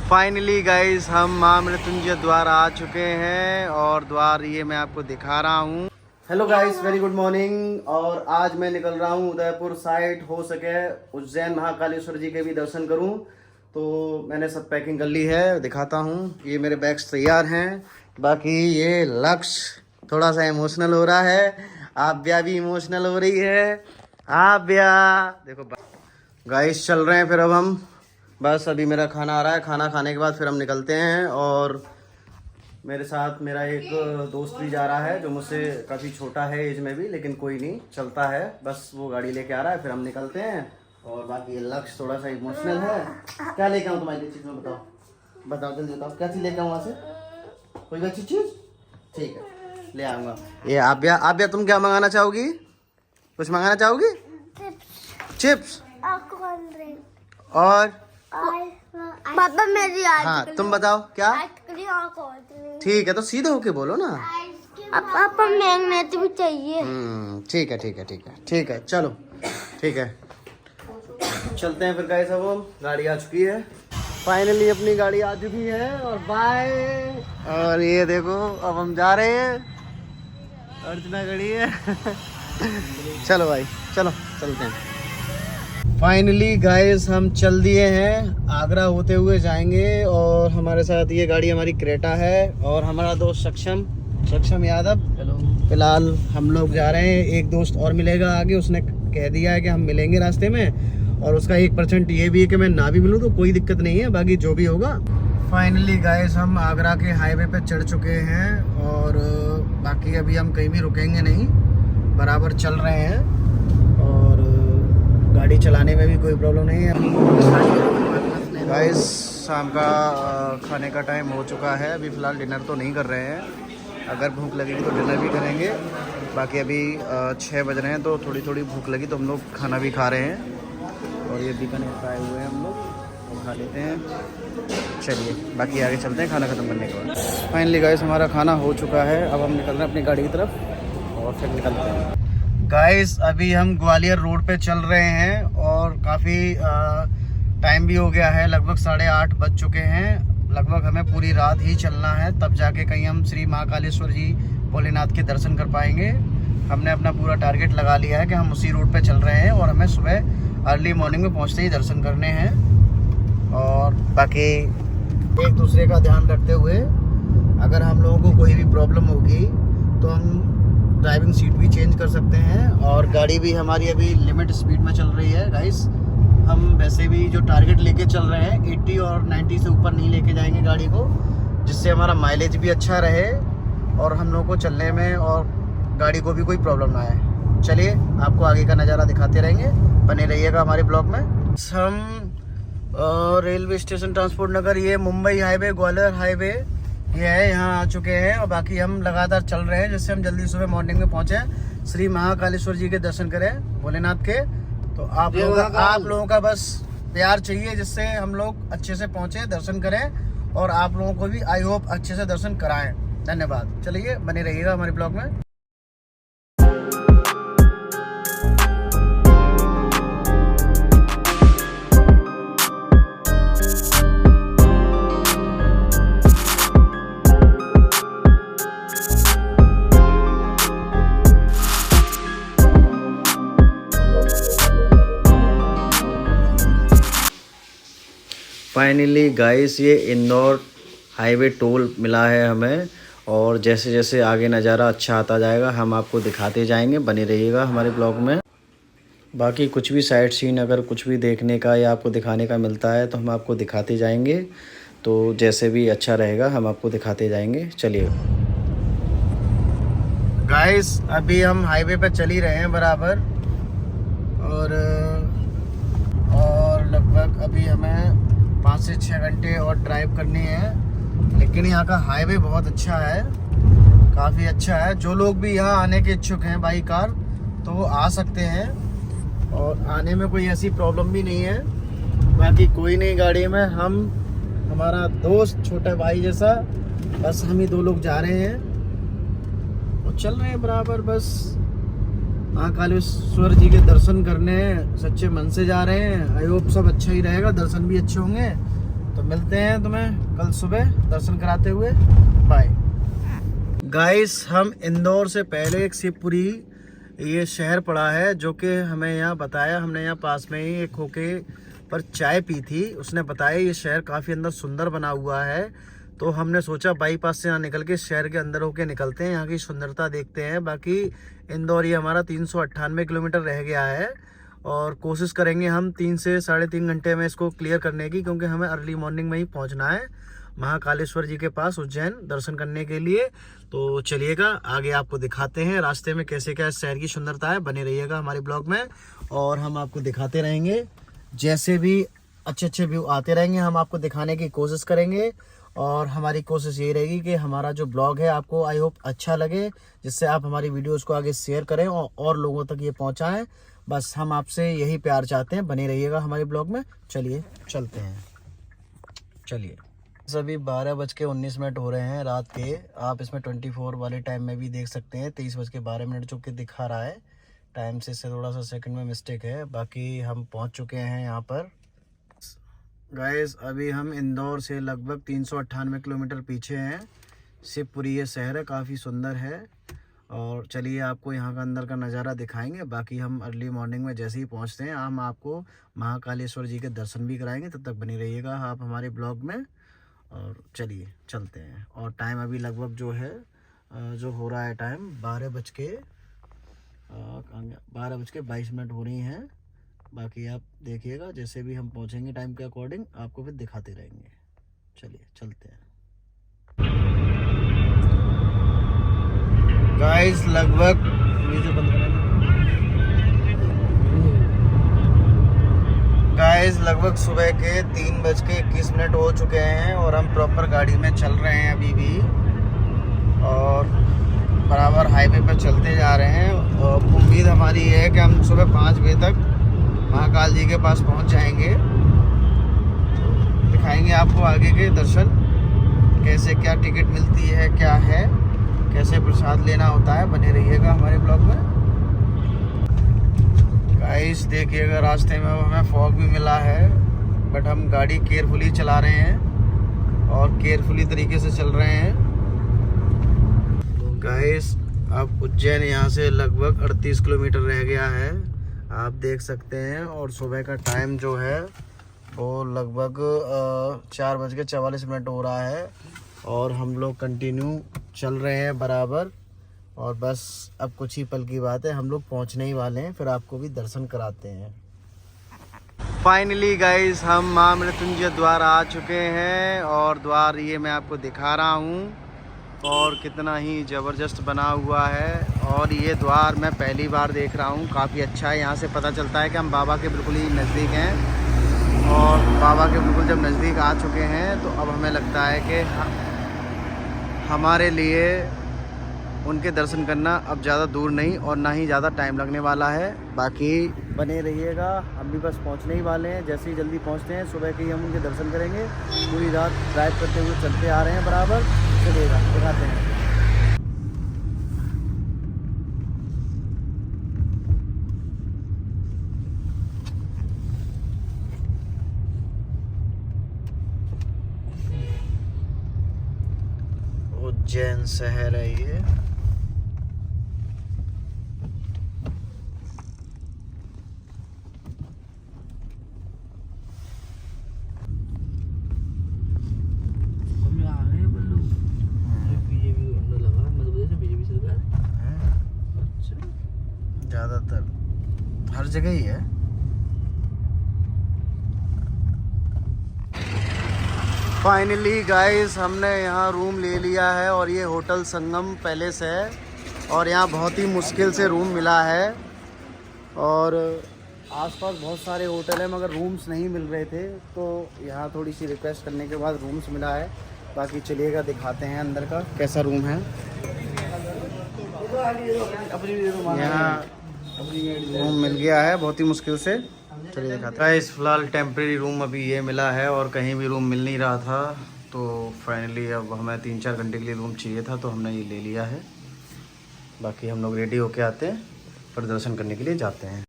Finally guys हम माँ मृत्युंजय द्वार आ चुके हैं और द्वार ये मैं आपको दिखा रहा हूँ। Hello guys, very good morning. और आज मैं निकल रहा हूँ उदयपुर साइड, हो सके उज्जैन महाकालेश्वर जी के भी दर्शन करूँ। तो मैंने सब पैकिंग कर ली है, दिखाता हूँ। ये मेरे बैग्स तैयार हैं। बाकी ये लक्ष्य थोड़ा सा इमोशनल हो रहा है, आव्या भी इमोशनल हो रही है। आव्या देखो गाइस, चल रहे हैं फिर अब हम। बस अभी मेरा खाना आ रहा है, खाना खाने के बाद फिर हम निकलते हैं। और मेरे साथ मेरा एक दोस्त भी जा रहा है जो मुझसे काफ़ी छोटा है एज में भी, लेकिन कोई नहीं, चलता है। बस वो गाड़ी लेके आ रहा है, फिर हम निकलते हैं। और बाकी लक्ष्य थोड़ा सा इमोशनल है। क्या लेके आऊँ तुम्हारी चीज़ में, बताओ बताओ जल्दी बताओ, क्या चीज़ लेके आऊँ वहाँ से? कोई अच्छी चीज़? ठीक है, ले आऊँगा। ये आव्या, आव्या तुम क्या मंगाना चाहोगी? कुछ मंगाना चाहोगी? चिप्स और पापा मेरी हाँ, तुम बताओ क्या? ठीक है, तो सीधे होके बोलो ना। पापा मैग्नेट भी चाहिए। ठीक है ठीक है ठीक है ठीक है, चलो ठीक है, चलते हैं फिर गाइस। अब हम गाड़ी आ चुकी है, फाइनली अपनी गाड़ी आ चुकी है। और बाय। और ये देखो अब हम जा रहे हैं, अर्चना खड़ी है। चलो भाई, चलो चलते हैं। फाइनली गाइस हम चल दिए हैं, आगरा होते हुए जाएंगे। और हमारे साथ ये गाड़ी हमारी क्रेटा है और हमारा दोस्त सक्षम यादव। फिलहाल हम लोग जा रहे हैं, एक दोस्त और मिलेगा आगे, उसने कह दिया है कि हम मिलेंगे रास्ते में। और उसका 1% ये भी है कि मैं ना भी मिलूँ तो कोई दिक्कत नहीं है, बाकी जो भी होगा। फाइनली गाइस हम आगरा के हाईवे पे चढ़ चुके हैं और बाकी अभी हम कहीं भी रुकेंगे नहीं, बराबर चल रहे हैं। और गाड़ी चलाने में भी कोई प्रॉब्लम नहीं है। गाइस शाम का खाने का टाइम हो चुका है, अभी फ़िलहाल डिनर तो नहीं कर रहे हैं। अगर भूख लगेगी तो डिनर भी करेंगे। बाकी अभी 6 बज रहे हैं तो थोड़ी थोड़ी भूख लगी तो हम लोग खाना भी खा रहे हैं। और ये बीकानेर आए हुए हैं हम लोग, तो खा लेते हैं। चलिए बाकी आगे चलते हैं खाना ख़त्म करने के बाद। फाइनली गाइस हमारा खाना हो चुका है, अब हम निकल रहे हैं अपनी गाड़ी की तरफ और फिर निकलते हैं। गाइस अभी हम ग्वालियर रोड पे चल रहे हैं और काफ़ी टाइम भी हो गया है, लगभग 8:30 बज चुके हैं। लगभग हमें पूरी रात ही चलना है, तब जाके कहीं हम श्री महाकालेश्वर जी भोलेनाथ के दर्शन कर पाएंगे। हमने अपना पूरा टारगेट लगा लिया है कि हम उसी रूट पे चल रहे हैं और हमें सुबह अर्ली मॉर्निंग में पहुंचते ही दर्शन करने हैं। और बाकी एक दूसरे का ध्यान रखते हुए, अगर हम लोगों को कोई भी प्रॉब्लम होगी तो हम ड्राइविंग सीट भी चेंज कर सकते हैं। और गाड़ी भी हमारी अभी लिमिट स्पीड में चल रही है गाइस। हम वैसे भी जो टारगेट लेके चल रहे हैं 80 और 90 से ऊपर नहीं लेके जाएंगे गाड़ी को, जिससे हमारा माइलेज भी अच्छा रहे और हम लोगों को चलने में और गाड़ी को भी कोई प्रॉब्लम ना आए। चलिए आपको आगे का नज़ारा दिखाते रहेंगे, बने रहिएगा हमारे ब्लॉग में। हम रेलवे स्टेशन ट्रांसपोर्ट नगर, ये मुंबई हाईवे ग्वालियर हाईवे ये है, यहाँ आ चुके हैं। और बाकी हम लगातार चल रहे हैं जिससे हम जल्दी सुबह मॉर्निंग में पहुँचे, श्री महाकालेश्वर जी के दर्शन करें भोलेनाथ के। तो आप लोगों का बस प्यार चाहिए जिससे हम लोग अच्छे से पहुँचे, दर्शन करें और आप लोगों को भी आई होप अच्छे से दर्शन कराएं। धन्यवाद। चलिए बने रहिएगा हमारे ब्लॉग में। फाइनली गाइस ये इंदौर हाईवे टोल मिला है हमें, और जैसे जैसे आगे नज़ारा अच्छा आता जाएगा हम आपको दिखाते जाएंगे, बने रहिएगा हमारे ब्लॉग में। बाकी कुछ भी साइट सीन अगर कुछ भी देखने का या आपको दिखाने का मिलता है तो हम आपको दिखाते जाएंगे। तो जैसे भी अच्छा रहेगा हम आपको दिखाते जाएंगे। चलिए गाइस अभी हम हाईवे पे चल ही रहे हैं बराबर, और लगभग अभी हमें 5 से 6 घंटे और ड्राइव करनी है। लेकिन यहाँ का हाईवे बहुत अच्छा है, काफ़ी अच्छा है। जो लोग भी यहाँ आने के इच्छुक हैं बाई कार तो वो आ सकते हैं और आने में कोई ऐसी प्रॉब्लम भी नहीं है। बाकी कोई नहीं गाड़ी में, हम हमारा दोस्त छोटा भाई जैसा, बस हम ही 2 लोग जा रहे हैं और चल रहे हैं बराबर। बस महाकालेश्वर जी के दर्शन करने सच्चे मन से जा रहे हैं। आई होप सब अच्छा ही रहेगा, दर्शन भी अच्छे होंगे तो मिलते हैं तुम्हें कल सुबह दर्शन कराते हुए। Bye guys. हम इंदौर से पहले एक शिवपुरी ये शहर पड़ा है, जो कि हमें यहाँ बताया, हमने यहाँ पास में ही एक होके पर चाय पी थी, उसने बताया ये शहर काफ़ी अंदर सुंदर बना हुआ है। तो हमने सोचा बाईपास से यहाँ निकल के शहर के अंदर होके निकलते हैं, यहाँ की सुंदरता देखते हैं। बाकी इंदौर ये हमारा 398 किलोमीटर रह गया है और कोशिश करेंगे हम 3 से 3.5 घंटे में इसको क्लियर करने की, क्योंकि हमें अर्ली मॉर्निंग में ही पहुँचना है महाकालेश्वर जी के पास उज्जैन दर्शन करने के लिए। तो चलिएगा आगे आपको दिखाते हैं रास्ते में कैसे क्या शहर की सुंदरता है। बने रहिएगा हमारे ब्लॉग में और हम आपको दिखाते रहेंगे, जैसे भी अच्छे व्यू आते रहेंगे हम आपको दिखाने की कोशिश करेंगे। और हमारी कोशिश यही रहेगी कि हमारा जो ब्लॉग है आपको आई होप अच्छा लगे, जिससे आप हमारी वीडियोस को आगे शेयर करें और लोगों तक ये पहुंचाएं। बस हम आपसे यही प्यार चाहते हैं। बने रहिएगा हमारे ब्लॉग में। चलिए चलते हैं। चलिए सभी 12:19 हो रहे हैं रात के। आप इसमें 24 वाले टाइम में भी देख सकते हैं 23:12 जो कि दिखा रहा है। टाइम से थोड़ा सा सेकंड में मिस्टेक है। बाकी हम पहुंच चुके हैं यहाँ पर गाइस। अभी हम इंदौर से लगभग 398 किलोमीटर पीछे हैं। शिवपुरी ये शहर है, काफ़ी सुंदर है। और चलिए आपको यहाँ का अंदर का नज़ारा दिखाएंगे। बाकी हम अर्ली मॉर्निंग में जैसे ही पहुँचते हैं हम आपको महाकालेश्वर जी के दर्शन भी कराएंगे। तब तक बनी रहिएगा आप हमारे ब्लॉग में। और चलिए चलते हैं। और टाइम अभी लगभग जो है जो हो रहा है टाइम 12:22 हो रही हैं। बाकी आप देखिएगा, जैसे भी हम पहुंचेंगे टाइम के अकॉर्डिंग आपको फिर दिखाते रहेंगे। चलिए चलते हैं गाइस। लगभग लगभग सुबह के 3:21 हो चुके हैं और हम प्रॉपर गाड़ी में चल रहे हैं अभी भी और बराबर हाईवे पर चलते जा रहे हैं। और उम्मीद हमारी ये है कि हम सुबह 5 बजे तक महाकाल जी के पास पहुंच जाएंगे। दिखाएंगे आपको आगे के दर्शन, कैसे क्या टिकट मिलती है, क्या है, कैसे प्रसाद लेना होता है। बने रहिएगा हमारे ब्लॉग में गाइस। देखिएगा रास्ते में हमें फॉग भी मिला है, बट हम गाड़ी केयरफुली चला रहे हैं और केयरफुली तरीके से चल रहे हैं गाइस। अब उज्जैन यहाँ से लगभग 38 किलोमीटर रह गया है, आप देख सकते हैं। और सुबह का टाइम जो है वो लगभग 4:44 हो रहा है और हम लोग कंटिन्यू चल रहे हैं बराबर। और बस अब कुछ ही पल की बात है, हम लोग पहुंचने ही वाले हैं, फिर आपको भी दर्शन कराते हैं। फाइनली गाइस हम मां मृत्युंजय द्वार आ चुके हैं और द्वार ये मैं आपको दिखा रहा हूँ और कितना ही ज़बरदस्त बना हुआ है। और ये द्वार मैं पहली बार देख रहा हूँ, काफ़ी अच्छा है। यहाँ से पता चलता है कि हम बाबा के बिल्कुल ही नज़दीक हैं और बाबा के बिल्कुल जब नज़दीक आ चुके हैं तो अब हमें लगता है कि हमारे लिए उनके दर्शन करना अब ज़्यादा दूर नहीं और ना ही ज़्यादा टाइम लगने वाला है। बाकी बने रहिएगा, हम भी बस पहुंचने ही वाले हैं। जैसे ही जल्दी पहुंचते हैं सुबह के ही हम उनके दर्शन करेंगे। पूरी रात ड्राइव करते हुए चलते आ रहे हैं बराबर। चलिएगा दिखाते हैं। उज्जैन शहर है ये। ज़्यादातर हर जगह ही है। फाइनली गाइस हमने यहाँ रूम ले लिया है और ये होटल संगम पैलेस है और यहाँ बहुत ही मुश्किल से रूम मिला है। और आसपास बहुत सारे होटल हैं मगर रूम्स नहीं मिल रहे थे, तो यहाँ थोड़ी सी रिक्वेस्ट करने के बाद रूम्स मिला है। बाकी चलिएगा दिखाते हैं अंदर का कैसा रूम है। यहाँ रूम मिल गया है बहुत ही मुश्किल से। चलिए दिखाते हैं। इस फिलहाल टेम्प्रेरी रूम अभी ये मिला है और कहीं भी रूम मिल नहीं रहा था, तो फाइनली अब हमें 3-4 घंटे के लिए रूम चाहिए था तो हमने ये ले लिया है। बाकी हम लोग रेडी होके आते हैं, फिर दर्शन करने के लिए जाते हैं।